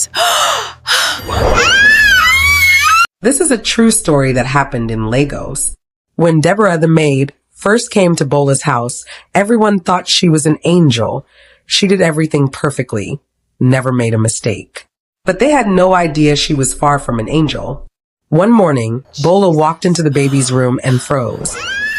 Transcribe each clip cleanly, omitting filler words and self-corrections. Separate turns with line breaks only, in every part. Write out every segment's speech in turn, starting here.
face.
This is a true story that happened in Lagos. When Deborah the maid first came to Bola's house, everyone thought she was an angel. She did everything perfectly, never made a mistake. But they had no idea she was far from an angel. One morning, Bola walked into the baby's room and froze.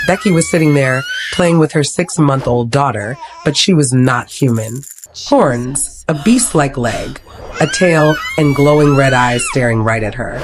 Becky was sitting there, playing with her 6-month-old daughter, but she was not human. Horns, a beast-like leg, a tail, and glowing red eyes staring right at her.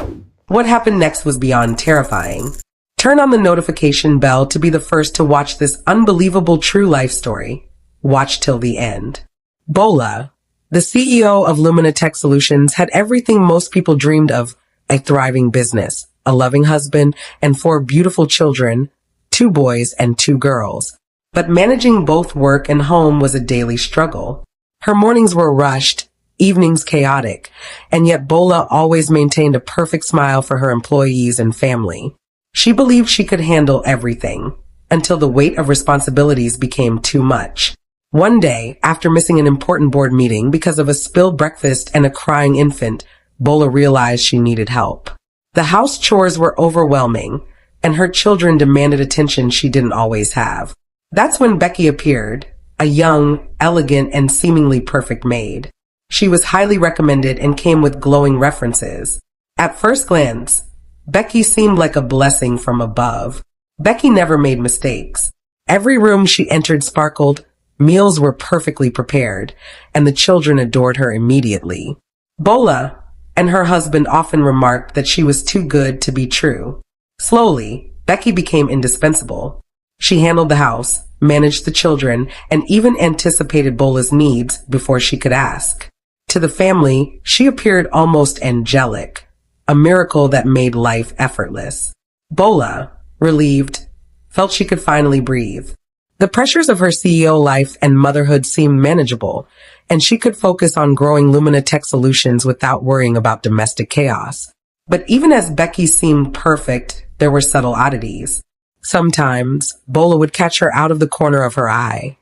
What happened next was beyond terrifying. Turn on the notification bell to be the first to watch this unbelievable true life story. Watch till the end. Bola, the CEO of Lumina Tech Solutions, had everything most people dreamed of: a thriving business, a loving husband, and 4 beautiful children, 2 boys and 2 girls. But managing both work and home was a daily struggle. Her mornings were rushed, evenings chaotic, and yet Bola always maintained a perfect smile for her employees and family. She believed she could handle everything, until the weight of responsibilities became too much. One day, after missing an important board meeting because of a spilled breakfast and a crying infant, Bola realized she needed help. The house chores were overwhelming, and her children demanded attention she didn't always have. That's when Becky appeared, a young, elegant, and seemingly perfect maid. She was highly recommended and came with glowing references. At first glance, Becky seemed like a blessing from above. Becky never made mistakes. Every room she entered sparkled, meals were perfectly prepared, and the children adored her immediately. Bola and her husband often remarked that she was too good to be true. Slowly, Becky became indispensable. She handled the house, managed the children, and even anticipated Bola's needs before she could ask. To the family, she appeared almost angelic, a miracle that made life effortless. Bola, relieved, felt she could finally breathe. The pressures of her CEO life and motherhood seemed manageable, and she could focus on growing Lumina Tech Solutions without worrying about domestic chaos. But even as Becky seemed perfect, there were subtle oddities. Sometimes, Bola would catch her out of the corner of her eye,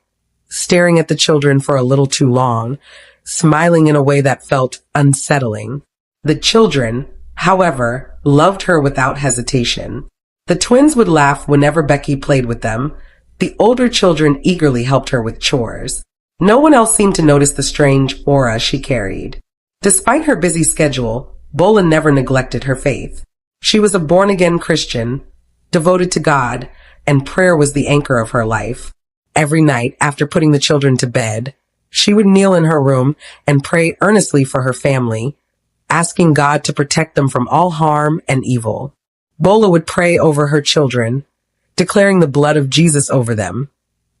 staring at the children for a little too long, smiling in a way that felt unsettling. The children, however, loved her without hesitation. The twins would laugh whenever Becky played with them. The older children eagerly helped her with chores. No one else seemed to notice the strange aura she carried. Despite her busy schedule, Bola never neglected her faith. She was a born-again Christian, devoted to God, and prayer was the anchor of her life. Every night, after putting the children to bed, she would kneel in her room and pray earnestly for her family, asking God to protect them from all harm and evil. Bola would pray over her children, declaring the blood of Jesus over them,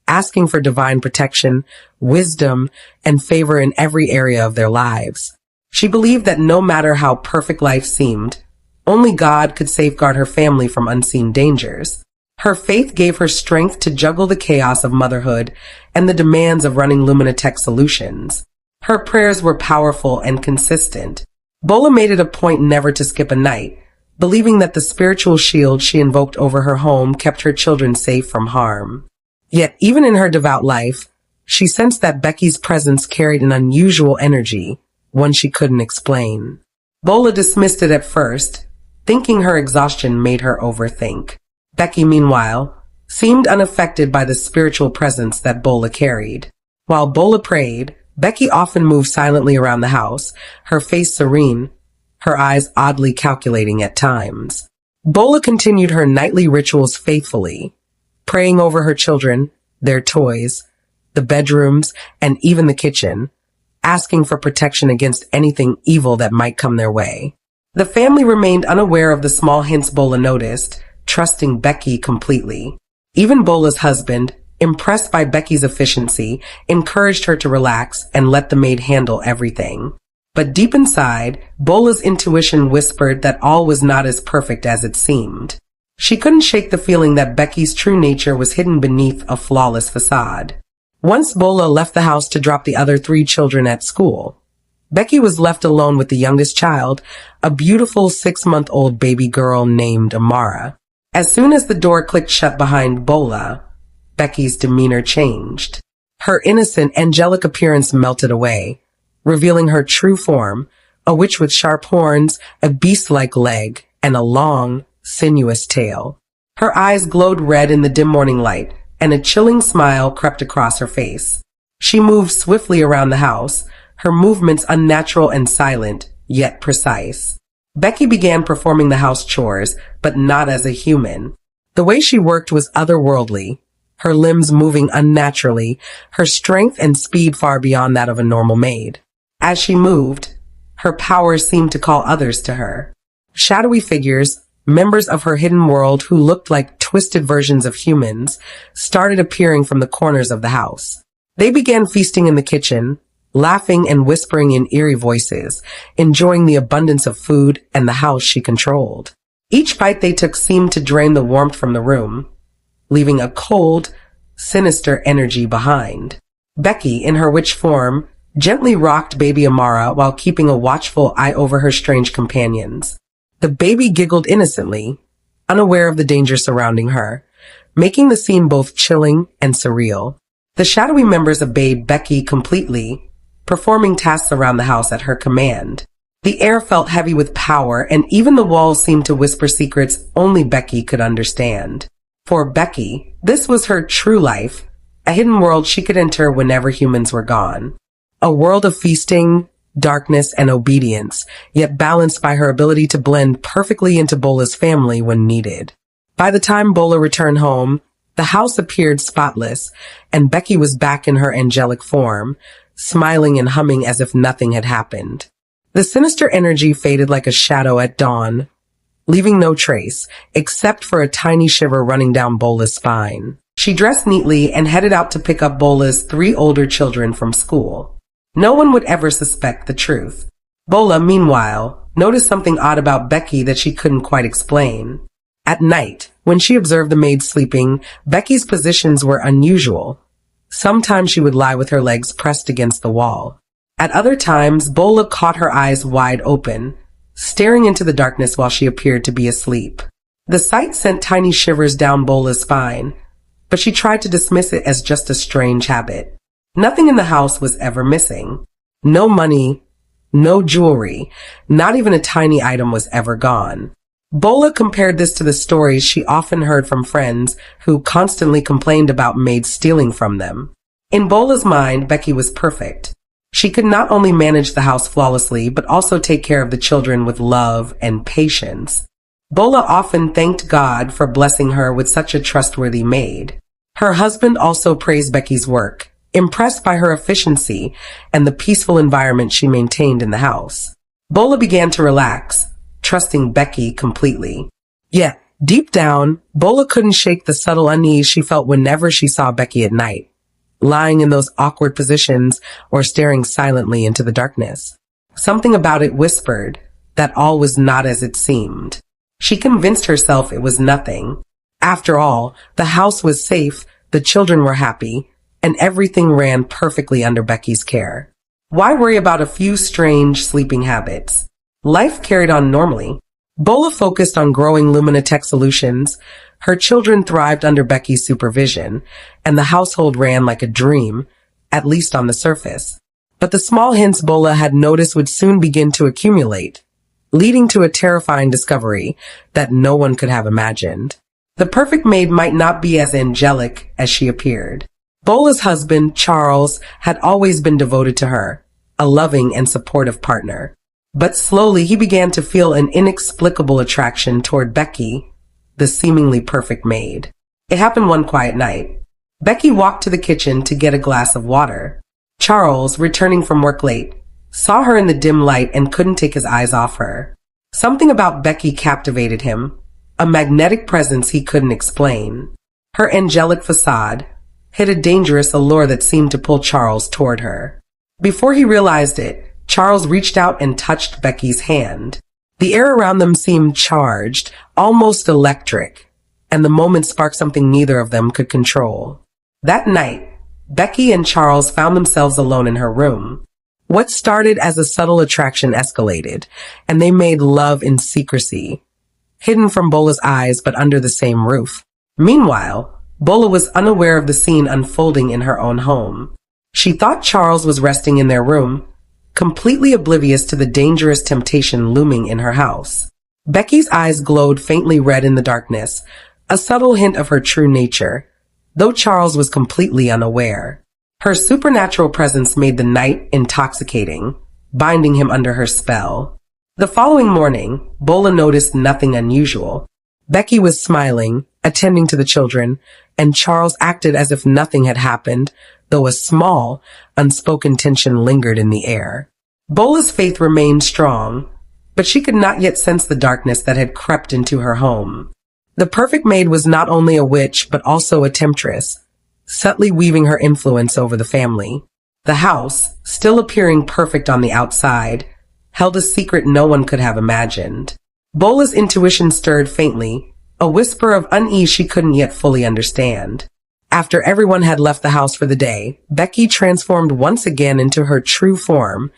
asking for divine protection, wisdom, and favor in every area of their lives. She believed that no matter how perfect life seemed, only God could safeguard her family from unseen dangers. Her faith gave her strength to juggle the chaos of motherhood and the demands of running Lumina Tech Solutions. Her prayers were powerful and consistent. Bola made it a point never to skip a night, believing that the spiritual shield she invoked over her home kept her children safe from harm. Yet, even in her devout life, she sensed that Becky's presence carried an unusual energy, one she couldn't explain. Bola dismissed it at first, thinking her exhaustion made her overthink. Becky, meanwhile, seemed unaffected by the spiritual presence that Bola carried. While Bola prayed, Becky often moved silently around the house, her face serene, her eyes oddly calculating at times. Bola continued her nightly rituals faithfully, praying over her children, their toys, the bedrooms, and even the kitchen, asking for protection against anything evil that might come their way. The family remained unaware of the small hints Bola noticed, trusting Becky completely. Even Bola's husband, impressed by Becky's efficiency, encouraged her to relax and let the maid handle everything. But deep inside, Bola's intuition whispered that all was not as perfect as it seemed. She couldn't shake the feeling that Becky's true nature was hidden beneath a flawless facade. Once Bola left the house to drop the other 3 children at school, Becky was left alone with the youngest child, a beautiful 6-month-old baby girl named Amara. As soon as the door clicked shut behind Bola, Becky's demeanor changed. Her innocent, angelic appearance melted away, revealing her true form, a witch with sharp horns, a beast-like leg, and a long, sinuous tail. Her eyes glowed red in the dim morning light, and a chilling smile crept across her face. She moved swiftly around the house, her movements unnatural and silent, yet precise. Becky began performing the house chores, but not as a human. The way she worked was otherworldly, her limbs moving unnaturally, her strength and speed far beyond that of a normal maid. As she moved, her power seemed to call others to her. Shadowy figures, members of her hidden world who looked like twisted versions of humans, started appearing from the corners of the house. They began feasting in the kitchen, laughing and whispering in eerie voices, enjoying the abundance of food and the house she controlled. Each bite they took seemed to drain the warmth from the room, leaving a cold, sinister energy behind. Becky, in her witch form, gently rocked baby Amara while keeping a watchful eye over her strange companions. The baby giggled innocently, unaware of the danger surrounding her, making the scene both chilling and surreal. The shadowy members obeyed Becky completely, performing tasks around the house at her command. The air felt heavy with power, and even the walls seemed to whisper secrets only Becky could understand. For Becky, this was her true life, a hidden world she could enter whenever humans were gone. A world of feasting, darkness, and obedience, yet balanced by her ability to blend perfectly into Bola's family when needed. By the time Bola returned home, the house appeared spotless, and Becky was back in her angelic form, smiling and humming as if nothing had happened. The sinister energy faded like a shadow at dawn, leaving no trace, except for a tiny shiver running down Bola's spine. She dressed neatly and headed out to pick up Bola's 3 older children from school. No one would ever suspect the truth. Bola, meanwhile, noticed something odd about Becky that she couldn't quite explain. At night, when she observed the maid sleeping, Becky's positions were unusual. Sometimes she would lie with her legs pressed against the wall. At other times, Bola caught her eyes wide open, staring into the darkness while she appeared to be asleep. The sight sent tiny shivers down Bola's spine, but she tried to dismiss it as just a strange habit. Nothing in the house was ever missing. No money, no jewelry, not even a tiny item was ever gone. Bola compared this to the stories she often heard from friends who constantly complained about maids stealing from them. In Bola's mind, Becky was perfect. She could not only manage the house flawlessly, but also take care of the children with love and patience. Bola often thanked God for blessing her with such a trustworthy maid. Her husband also praised Becky's work, impressed by her efficiency and the peaceful environment she maintained in the house. Bola began to relax, trusting Becky completely. Yet, deep down, Bola couldn't shake the subtle unease she felt whenever she saw Becky at night, lying in those awkward positions or staring silently into the darkness. Something about it whispered that all was not as it seemed. She convinced herself it was nothing. After all, the house was safe, the children were happy, and everything ran perfectly under Becky's care. Why worry about a few strange sleeping habits? Life carried on normally. Bola focused on growing Luminatech solutions. Her children thrived under Becky's supervision, and the household ran like a dream, at least on the surface. But the small hints Bola had noticed would soon begin to accumulate, leading to a terrifying discovery that no one could have imagined. The perfect maid might not be as angelic as she appeared. Bola's husband, Charles, had always been devoted to her, a loving and supportive partner. But slowly he began to feel an inexplicable attraction toward Becky, the seemingly perfect maid. It happened one quiet night. Becky walked to the kitchen to get a glass of water. Charles, returning from work late, saw her in the dim light and couldn't take his eyes off her. Something about Becky captivated him, a magnetic presence he couldn't explain. Her angelic facade hid a dangerous allure that seemed to pull Charles toward her. Before he realized it, Charles reached out and touched Becky's hand. The air around them seemed charged, almost electric, and the moment sparked something neither of them could control. That night, Becky and Charles found themselves alone in her room. What started as a subtle attraction escalated, and they made love in secrecy, hidden from Bola's eyes but under the same roof. Meanwhile, Bola was unaware of the scene unfolding in her own home. She thought Charles was resting in their room, completely oblivious to the dangerous temptation looming in her house. Becky's eyes glowed faintly red in the darkness, a subtle hint of her true nature, though Charles was completely unaware. Her supernatural presence made the night intoxicating, binding him under her spell. The following morning, Bola noticed nothing unusual. Becky was smiling, attending to the children, and Charles acted as if nothing had happened, though a small, unspoken tension lingered in the air. Bola's faith remained strong, but she could not yet sense the darkness that had crept into her home. The perfect maid was not only a witch, but also a temptress, subtly weaving her influence over the family. The house, still appearing perfect on the outside, held a secret no one could have imagined. Bola's intuition stirred faintly, a whisper of unease she couldn't yet fully understand. After everyone had left the house for the day, Becky transformed once again into her true form,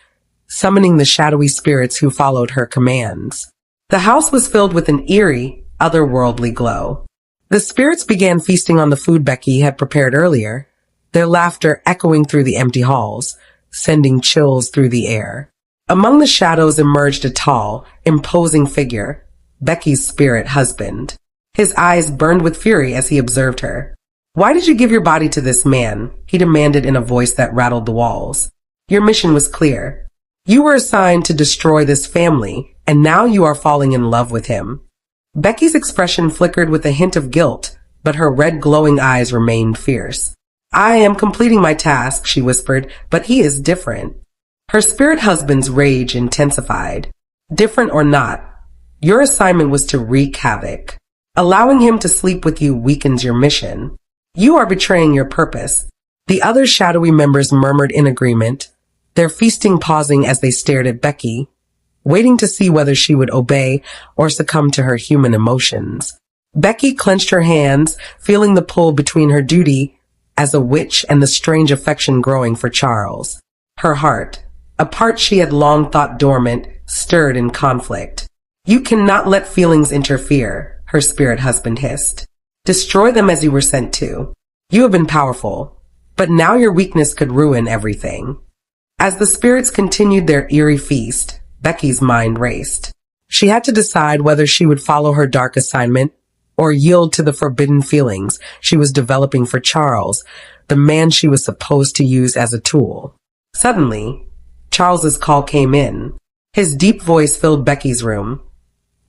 summoning the shadowy spirits who followed her commands. The house was filled with an eerie, otherworldly glow. The spirits began feasting on the food Becky had prepared earlier, their laughter echoing through the empty halls, sending chills through the air. Among the shadows emerged a tall, imposing figure, Becky's spirit husband. His eyes burned with fury as he observed her. "Why did you give your body to this man?" he demanded in a voice that rattled the walls. "Your mission was clear. You were assigned to destroy this family, and now you are falling in love with him." Becky's expression flickered with a hint of guilt, but her red glowing eyes remained fierce. "I am completing my task," she whispered, "but he is different." Her spirit husband's rage intensified. "Different or not, your assignment was to wreak havoc. Allowing him to sleep with you weakens your mission. You are betraying your purpose." The other shadowy members murmured in agreement, their feasting pausing as they stared at Becky, waiting to see whether she would obey or succumb to her human emotions. Becky clenched her hands, feeling the pull between her duty as a witch and the strange affection growing for Charles. Her heart, a part she had long thought dormant, stirred in conflict. "You cannot let feelings interfere," her spirit husband hissed. "Destroy them as you were sent to. You have been powerful, but now your weakness could ruin everything." As the spirits continued their eerie feast, Becky's mind raced. She had to decide whether she would follow her dark assignment or yield to the forbidden feelings she was developing for Charles, the man she was supposed to use as a tool. Suddenly, Charles's call came in. His deep voice filled Becky's room.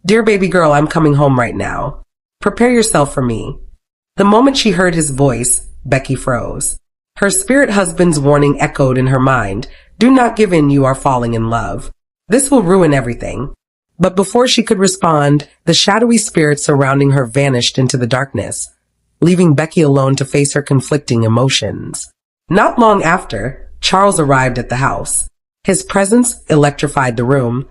"Dear baby girl, I'm coming home right now. Prepare yourself for me." The moment she heard his voice, Becky froze. Her spirit husband's warning echoed in her mind. "Do not give in, you are falling in love. This will ruin everything." But before she could respond, the shadowy spirits surrounding her vanished into the darkness, leaving Becky alone to face her conflicting emotions. Not long after, Charles arrived at the house. His presence electrified the room,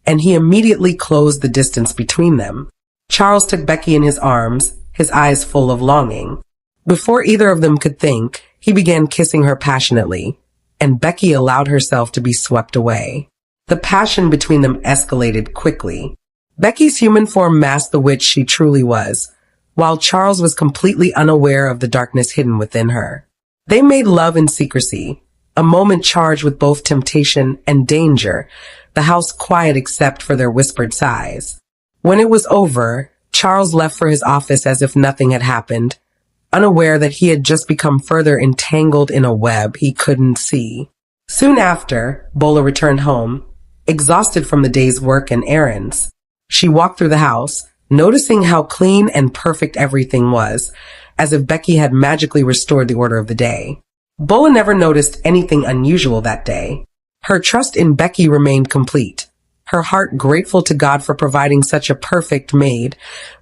and he immediately closed the distance between them. Charles took Becky in his arms, his eyes full of longing. Before either of them could think, he began kissing her passionately, and Becky allowed herself to be swept away. The passion between them escalated quickly. Becky's human form masked the witch she truly was, while Charles was completely unaware of the darkness hidden within her. They made love in secrecy, a moment charged with both temptation and danger, the house quiet except for their whispered sighs. When it was over, Charles left for his office as if nothing had happened, unaware that he had just become further entangled in a web he couldn't see. Soon after, Bola returned home, exhausted from the day's work and errands. She walked through the house, noticing how clean and perfect everything was, as if Becky had magically restored the order of the day. Bola never noticed anything unusual that day. Her trust in Becky remained complete, her heart grateful to God for providing such a perfect maid,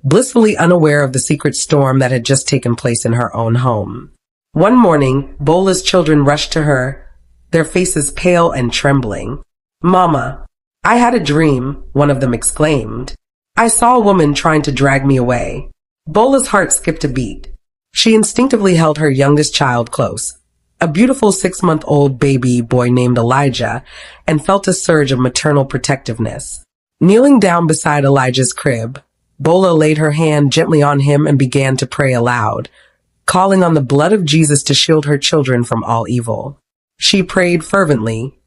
blissfully unaware of the secret storm that had just taken place in her own home. One morning, Bola's children rushed to her, their faces pale and trembling. "Mama, I had a dream," one of them exclaimed. "I saw a woman trying to drag me away." Bola's heart skipped a beat. She instinctively held her youngest child close, a beautiful 6-month-old baby boy named Elijah, and felt a surge of maternal protectiveness. Kneeling down beside Elijah's crib, Bola laid her hand gently on him and began to pray aloud, calling on the blood of Jesus to shield her children from all evil. She prayed fervently,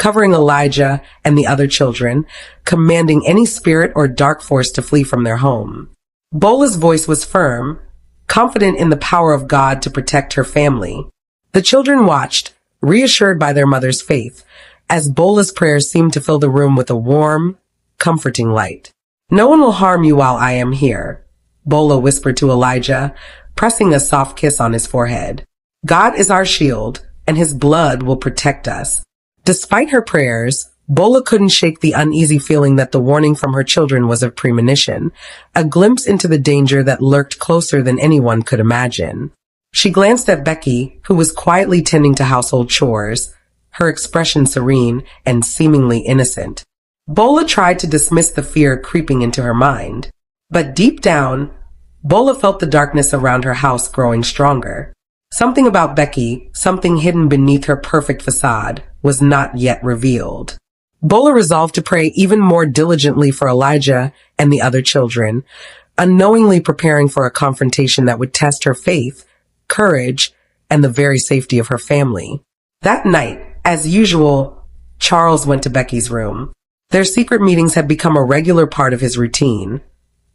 covering Elijah and the other children, commanding any spirit or dark force to flee from their home. Bola's voice was firm, confident in the power of God to protect her family. The children watched, reassured by their mother's faith, as Bola's prayers seemed to fill the room with a warm, comforting light. "No one will harm you while I am here," Bola whispered to Elijah, pressing a soft kiss on his forehead. "God is our shield, and his blood will protect us." Despite her prayers, Bola couldn't shake the uneasy feeling that the warning from her children was a premonition, a glimpse into the danger that lurked closer than anyone could imagine. She glanced at Becky, who was quietly tending to household chores, her expression serene and seemingly innocent. Bola tried to dismiss the fear creeping into her mind, but deep down, Bola felt the darkness around her house growing stronger. Something about Becky, something hidden beneath her perfect facade, was not yet revealed. Bola resolved to pray even more diligently for Elijah and the other children, unknowingly preparing for a confrontation that would test her faith, courage, and the very safety of her family. That night, as usual, Charles went to Becky's room. Their secret meetings had become a regular part of his routine,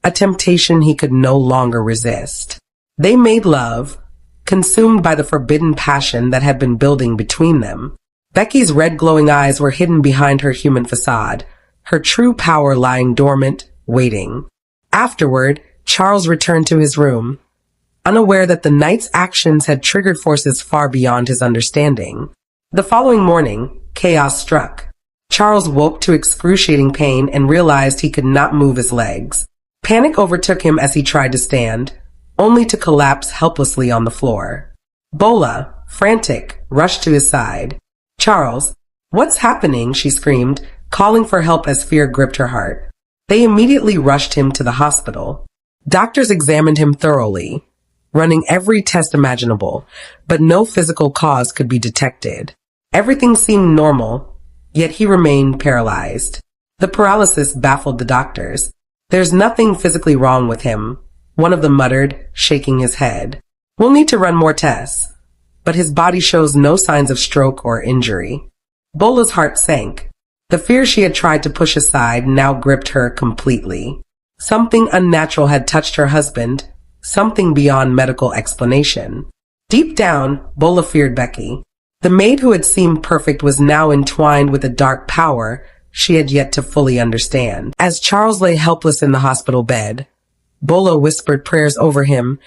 a temptation he could no longer resist. They made love, consumed by the forbidden passion that had been building between them. Becky's red glowing eyes were hidden behind her human facade, her true power lying dormant, waiting. Afterward, Charles returned to his room, unaware that the night's actions had triggered forces far beyond his understanding. The following morning, chaos struck. Charles woke to excruciating pain and realized he could not move his legs. Panic overtook him as he tried to stand, only to collapse helplessly on the floor. Bola, frantic, rushed to his side. "Charles, what's happening?" she screamed, calling for help as fear gripped her heart. They immediately rushed him to the hospital. Doctors examined him thoroughly, running every test imaginable, but no physical cause could be detected. Everything seemed normal, yet he remained paralyzed. The paralysis baffled the doctors. "There's nothing physically wrong with him," one of them muttered, shaking his head. "We'll need to run more tests, but his body shows no signs of stroke or injury." Bola's heart sank. The fear she had tried to push aside now gripped her completely. Something unnatural had touched her husband, something beyond medical explanation. Deep down, Bola feared Becky. The maid who had seemed perfect was now entwined with a dark power she had yet to fully understand. As Charles lay helpless in the hospital bed, Bola whispered prayers over him,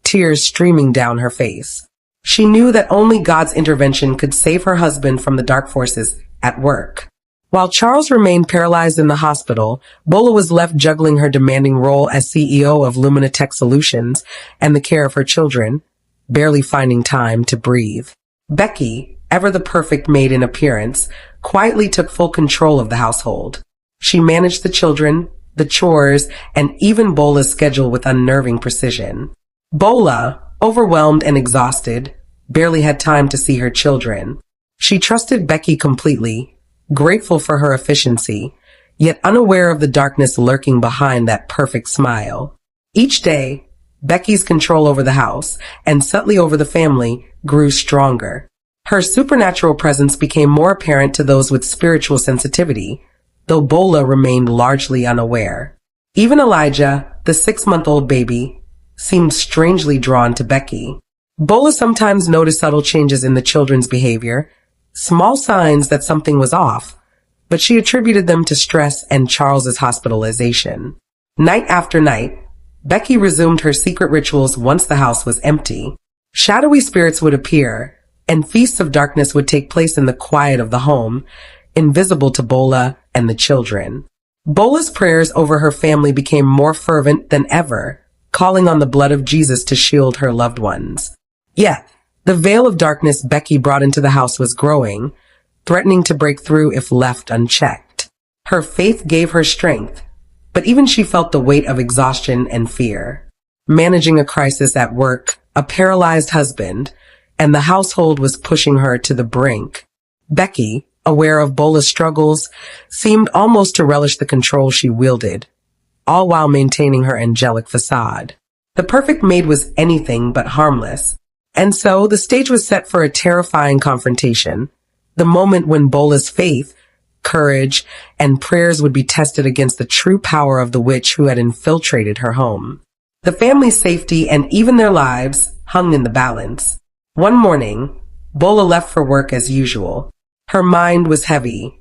tears streaming down her face. She knew that only God's intervention could save her husband from the dark forces at work. While Charles remained paralyzed in the hospital, Bola was left juggling her demanding role as CEO of Lumina Tech Solutions and the care of her children, barely finding time to breathe. Becky, ever the perfect maid in appearance, quietly took full control of the household. She managed the children, the chores, and even Bola's schedule with unnerving precision. Bola, overwhelmed and exhausted, barely had time to see her children. She trusted Becky completely, grateful for her efficiency, yet unaware of the darkness lurking behind that perfect smile. Each day, Becky's control over the house, and subtly over the family, grew stronger. Her supernatural presence became more apparent to those with spiritual sensitivity, though Bola remained largely unaware. Even Elijah, the 6-month-old baby, seemed strangely drawn to Becky. Bola sometimes noticed subtle changes in the children's behavior, small signs that something was off, but she attributed them to stress and Charles's hospitalization. Night after night, Becky resumed her secret rituals once the house was empty. Shadowy spirits would appear, and feasts of darkness would take place in the quiet of the home, invisible to Bola and the children. Bola's prayers over her family became more fervent than ever, calling on the blood of Jesus to shield her loved ones. Yet, the veil of darkness Becky brought into the house was growing, threatening to break through if left unchecked. Her faith gave her strength, but even she felt the weight of exhaustion and fear. Managing a crisis at work, a paralyzed husband, and the household was pushing her to the brink. Becky, aware of Bola's struggles, seemed almost to relish the control she wielded, all while maintaining her angelic facade. The perfect maid was anything but harmless, and so the stage was set for a terrifying confrontation. The moment when Bola's faith, courage, and prayers would be tested against the true power of the witch who had infiltrated her home. The family's safety and even their lives hung in the balance. One morning, Bola left for work as usual. Her mind was heavy.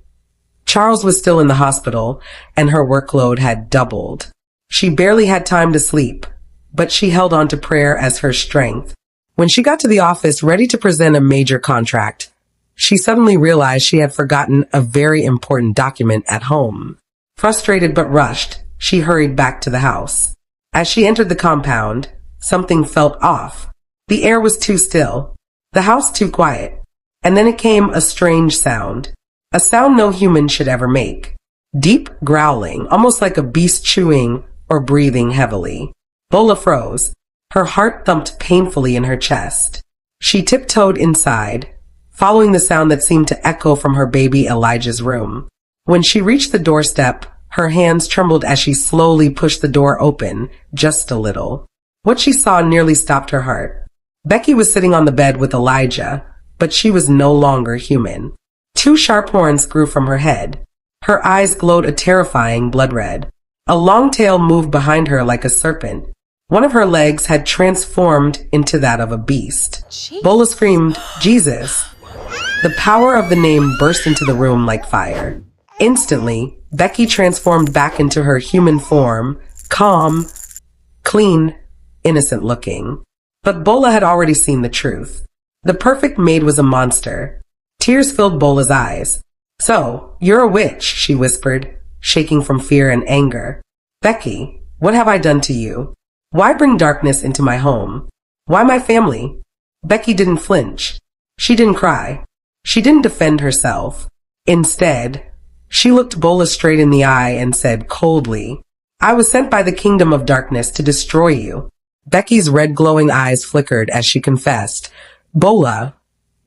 Charles was still in the hospital, and her workload had doubled. She barely had time to sleep, but she held on to prayer as her strength. When she got to the office ready to present a major contract, she suddenly realized she had forgotten a very important document at home. Frustrated but rushed, she hurried back to the house. As she entered the compound, something felt off. The air was too still, the house too quiet, and then it came a strange sound. A sound no human should ever make. Deep growling, almost like a beast chewing or breathing heavily. Bola froze. Her heart thumped painfully in her chest. She tiptoed inside, following the sound that seemed to echo from her baby Elijah's room. When she reached the doorstep, her hands trembled as she slowly pushed the door open, just a little. What she saw nearly stopped her heart. Becky was sitting on the bed with Elijah, but she was no longer human. Two sharp horns grew from her head. Her eyes glowed a terrifying blood red. A long tail moved behind her like a serpent. One of her legs had transformed into that of a beast. Bola screamed, "Jesus!" The power of the name burst into the room like fire. Instantly, Becky transformed back into her human form, calm, clean, innocent looking. But Bola had already seen the truth. The perfect maid was a monster. Tears filled Bola's eyes. "So, you're a witch," she whispered, shaking from fear and anger. "Becky, what have I done to you? Why bring darkness into my home? Why my family?" Becky didn't flinch. She didn't cry. She didn't defend herself. Instead, she looked Bola straight in the eye and said coldly, "I was sent by the kingdom of darkness to destroy you." Becky's red glowing eyes flickered as she confessed, "Bola,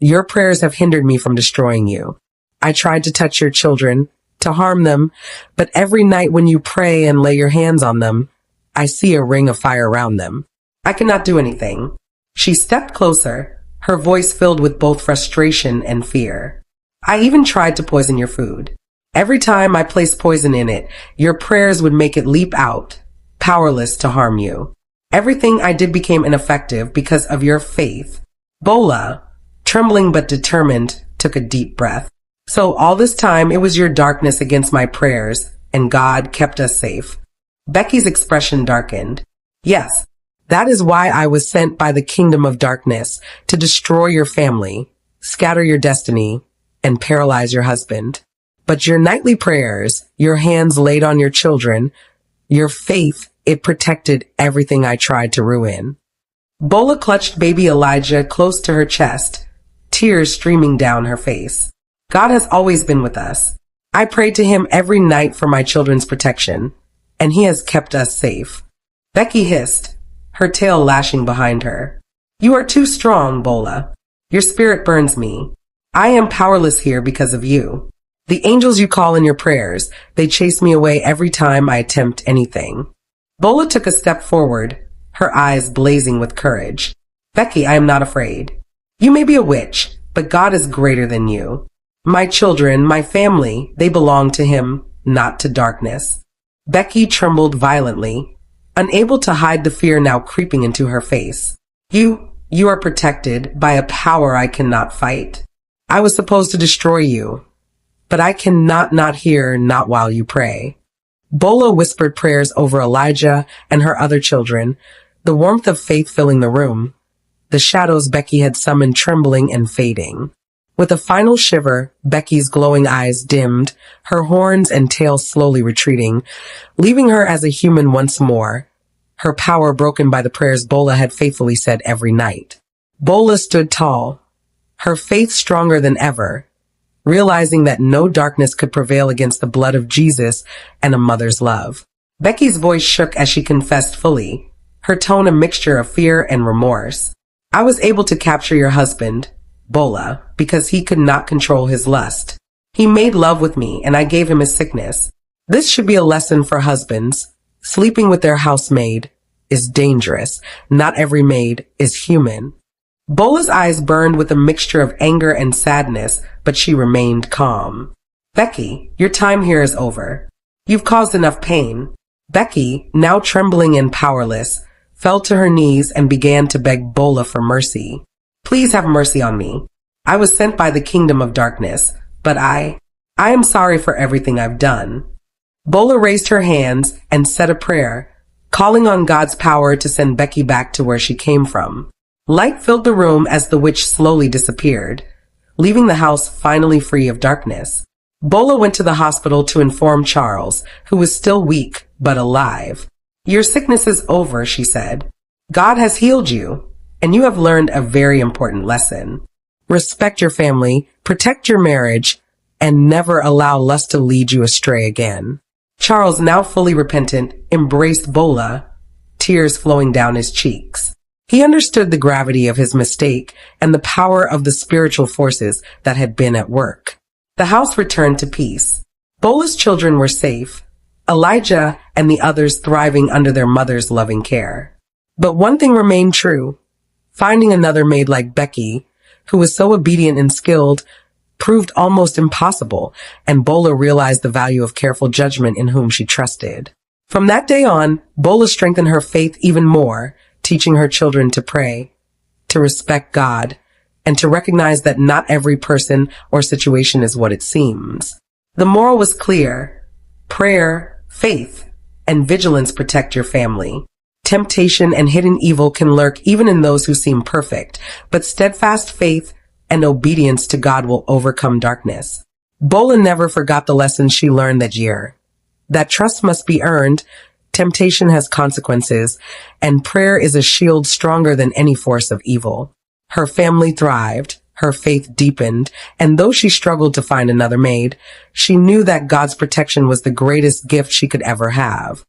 your prayers have hindered me from destroying you. I tried to touch your children, to harm them, but every night when you pray and lay your hands on them, I see a ring of fire around them. I cannot do anything." She stepped closer, her voice filled with both frustration and fear. "I even tried to poison your food. Every time I placed poison in it, your prayers would make it leap out, powerless to harm you. Everything I did became ineffective because of your faith." Bola, trembling but determined, took a deep breath. "So all this time it was your darkness against my prayers, and God kept us safe." Becky's expression darkened. "Yes, that is why I was sent by the kingdom of darkness, to destroy your family, scatter your destiny, and paralyze your husband. But your nightly prayers, your hands laid on your children, your faith, it protected everything I tried to ruin." Bola clutched baby Elijah close to her chest, tears streaming down her face. "God has always been with us. I prayed to him every night for my children's protection, and he has kept us safe." Becky hissed, her tail lashing behind her. "You are too strong, Bola. Your spirit burns me. I am powerless here because of you. The angels you call in your prayers, they chase me away every time I attempt anything." Bola took a step forward, her eyes blazing with courage. "Becky, I am not afraid. You may be a witch, but God is greater than you. My children, my family, they belong to him, not to darkness." Becky trembled violently, unable to hide the fear now creeping into her face. You are protected by a power I cannot fight. I was supposed to destroy you, but I cannot not hear, not while you pray." Bola whispered prayers over Elijah and her other children, the warmth of faith filling the room, the shadows Becky had summoned trembling and fading. With a final shiver, Becky's glowing eyes dimmed, her horns and tail slowly retreating, leaving her as a human once more, her power broken by the prayers Bola had faithfully said every night. Bola stood tall, her faith stronger than ever, realizing that no darkness could prevail against the blood of Jesus and a mother's love. Becky's voice shook as she confessed fully, her tone a mixture of fear and remorse. "I was able to capture your husband, Bola, because he could not control his lust. He made love with me, and I gave him his sickness. This should be a lesson for husbands. Sleeping with their housemaid is dangerous. Not every maid is human." Bola's eyes burned with a mixture of anger and sadness, but she remained calm. Becky, your time here is over. You've caused enough pain. Becky, now trembling and powerless, fell to her knees and began to beg Bola for mercy. Please have mercy on me. I was sent by the kingdom of darkness, but I am sorry for everything I've done. Bola raised her hands and said a prayer, calling on God's power to send Becky back to where she came from. Light filled the room as the witch slowly disappeared, leaving the house finally free of darkness. Bola went to the hospital to inform Charles, who was still weak but alive. Your sickness is over, she said. God has healed you, and you have learned a very important lesson. Respect your family, protect your marriage, and never allow lust to lead you astray again. Charles, now fully repentant, embraced Bola, tears flowing down his cheeks. He understood the gravity of his mistake and the power of the spiritual forces that had been at work. The house returned to peace. Bola's children were safe, Elijah and the others thriving under their mother's loving care. But one thing remained true. Finding another maid like Becky, who was so obedient and skilled, proved almost impossible, and Bola realized the value of careful judgment in whom she trusted. From that day on, Bola strengthened her faith even more, teaching her children to pray, to respect God, and to recognize that not every person or situation is what it seems. The moral was clear. Prayer, faith, and vigilance protect your family. Temptation and hidden evil can lurk even in those who seem perfect, but steadfast faith and obedience to God will overcome darkness. Bola never forgot the lessons she learned that year. That trust must be earned, temptation has consequences, and prayer is a shield stronger than any force of evil. Her family thrived, her faith deepened, and though she struggled to find another maid, she knew that God's protection was the greatest gift she could ever have.